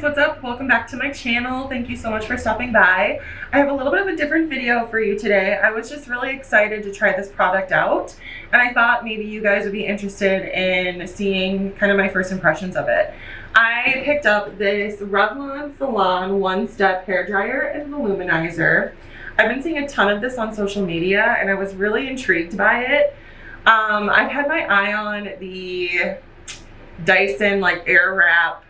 guys, what's up? Welcome back to my channel. Thank you so much for stopping by. I have a little bit of a different video for you today. I was just really excited to try this product out, and I thought maybe you guys would be interested in seeing kind of my first impressions of it. I picked up this Revlon Salon one-step hair dryer and Volumizer. I've been seeing a ton of this on social media and I was really intrigued by it. I've had my eye on the Dyson like air wrap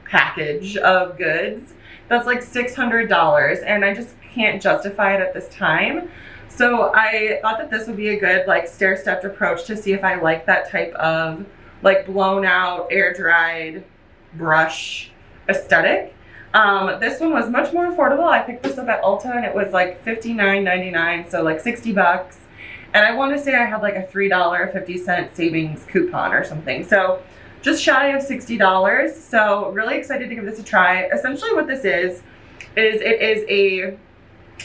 package of goods that's like $600, and I just can't justify it at this time. So I thought that this would be a good stair-stepped approach to see if I like that type of blown out air dried brush aesthetic. This one was much more affordable. I picked this up at Ulta and it was like $59.99, so like 60 bucks. And I want to say I had like a $3.50 savings coupon or something. So just shy of $60. So really excited to give this a try. Essentially what this is it is a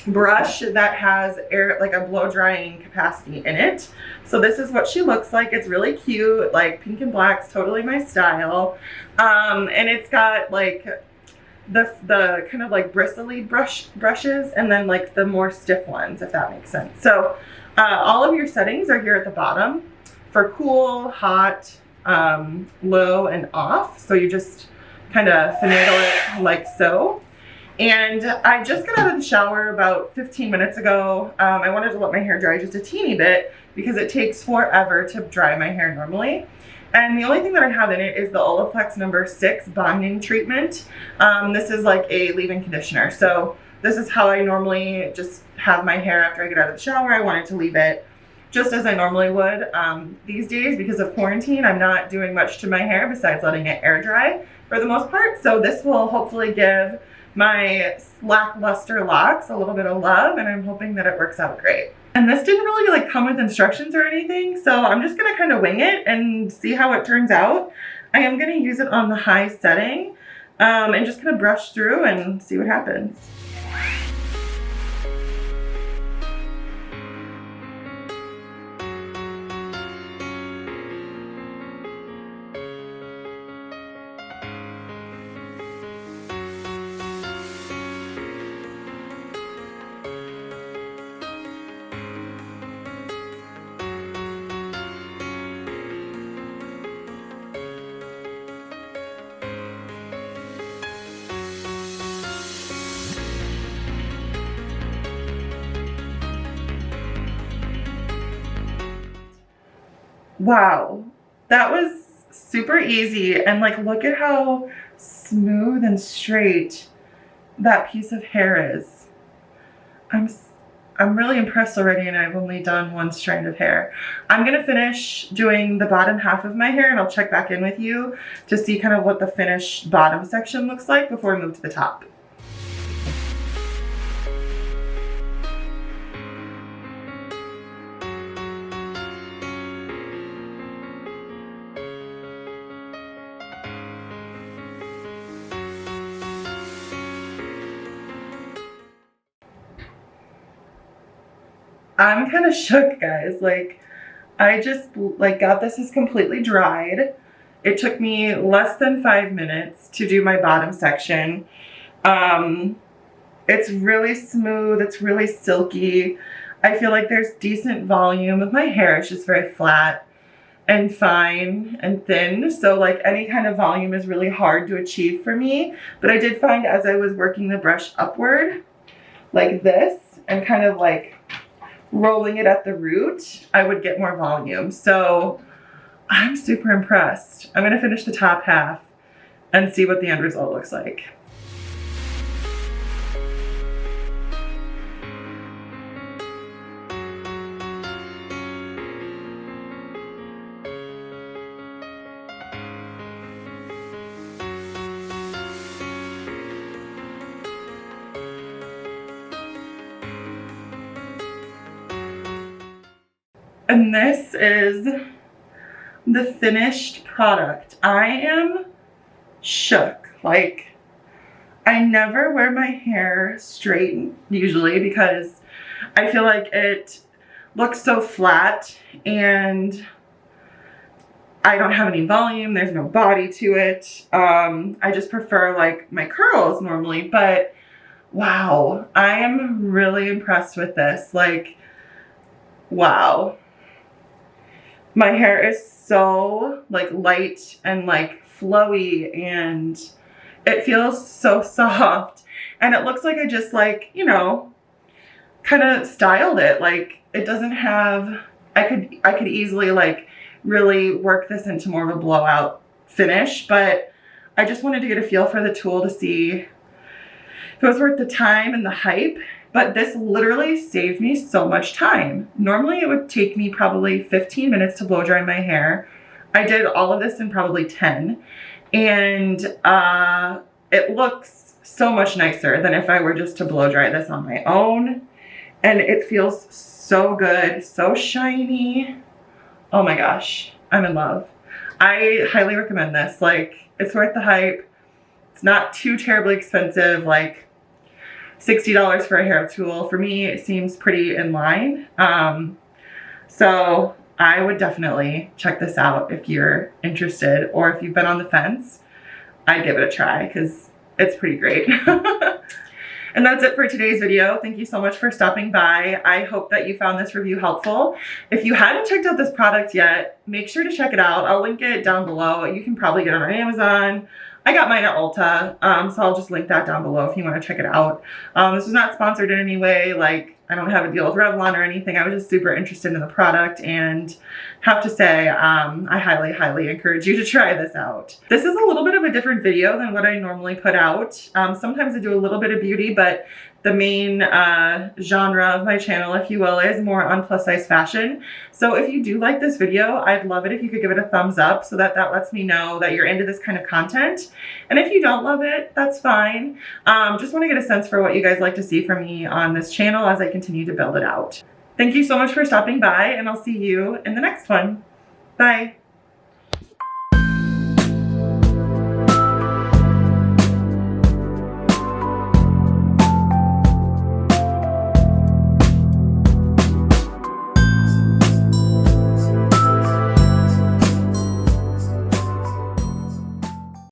brush that has air, like a blow drying capacity in it. So this is what she looks like. It's really cute, like pink and black's totally my style. And it's got like the kind of like bristly brushes and then like the more stiff ones, if that makes sense. So all of your settings are here at the bottom for cool, hot, low, and off. So you just kind of finagle it like so. And I just got out of the shower about 15 minutes ago. I wanted to let my hair dry just a teeny bit because it takes forever to dry my hair normally. And the only thing that I have in it is the Olaplex number 6 bonding treatment. This is like a leave-in conditioner. So this is how I normally just have my hair after I get out of the shower. I wanted to leave it just as I normally would. These days, because of quarantine, I'm not doing much to my hair besides letting it air dry for the most part. So this will hopefully give my lackluster locks a little bit of love, and I'm hoping that it works out great. And this didn't really come with instructions or anything, so I'm just gonna kind of wing it and see how it turns out. I am gonna use it on the high setting and just kind of brush through and see what happens. Wow, that was super easy, and look at how smooth and straight that piece of hair is. I'm really impressed already, and I've only done one strand of hair. I'm gonna finish doing the bottom half of my hair, and I'll check back in with you to see kind of what the finished bottom section looks like before we move to the top. I'm kind of shook, guys. I just got this is completely dried. It took me less than 5 minutes to do my bottom section. It's really smooth. It's really silky. I feel like there's decent volume with my hair. It's just very flat and fine and thin. So any kind of volume is really hard to achieve for me. But I did find as I was working the brush upward like this and kind of rolling it at the root, I would get more volume. So I'm super impressed. I'm gonna finish the top half and see what the end result looks like. And this is the finished product. I am shook. I never wear my hair straight usually because I feel like it looks so flat, and I don't have any volume. There's no body to it. I just prefer like my curls normally, but wow, I am really impressed with this. Like, wow. My hair is so like light and like flowy, and it feels so soft, and it looks like I just like, you know, kind of styled it. Like it doesn't have, I could easily like really work this into more of a blowout finish, but I just wanted to get a feel for the tool to see if it was worth the time and the hype. But this literally saved me so much time. Normally it would take me probably 15 minutes to blow dry my hair. I did all of this in probably 10, and it looks so much nicer than if I were just to blow dry this on my own. And it feels so good, so shiny. Oh my gosh, I'm in love. I highly recommend this. Like, it's worth the hype. It's not too terribly expensive, like $60 for a hair tool. For me, it seems pretty in line. So I would definitely check this out if you're interested, or if you've been on the fence, I'd give it a try because it's pretty great. And that's it for today's video. Thank you so much for stopping by. I hope that you found this review helpful. If you hadn't checked out this product yet, make sure to check it out. I'll link it down below. You can probably get it on Amazon. I got mine at Ulta, so I'll just link that down below if you want to check it out. This is not sponsored in any way. Like, I don't have a deal with Revlon or anything. I was just super interested in the product, and have to say, I highly, highly encourage you to try this out. This is a little bit of a different video than what I normally put out. Sometimes I do a little bit of beauty, but the main genre of my channel, if you will, is more on plus size fashion. So if you do like this video, I'd love it if you could give it a thumbs up, so that lets me know that you're into this kind of content. And if you don't love it, that's fine. Just want to get a sense for what you guys like to see from me on this channel as I continue to build it out. Thank you so much for stopping by, and I'll see you in the next one. Bye.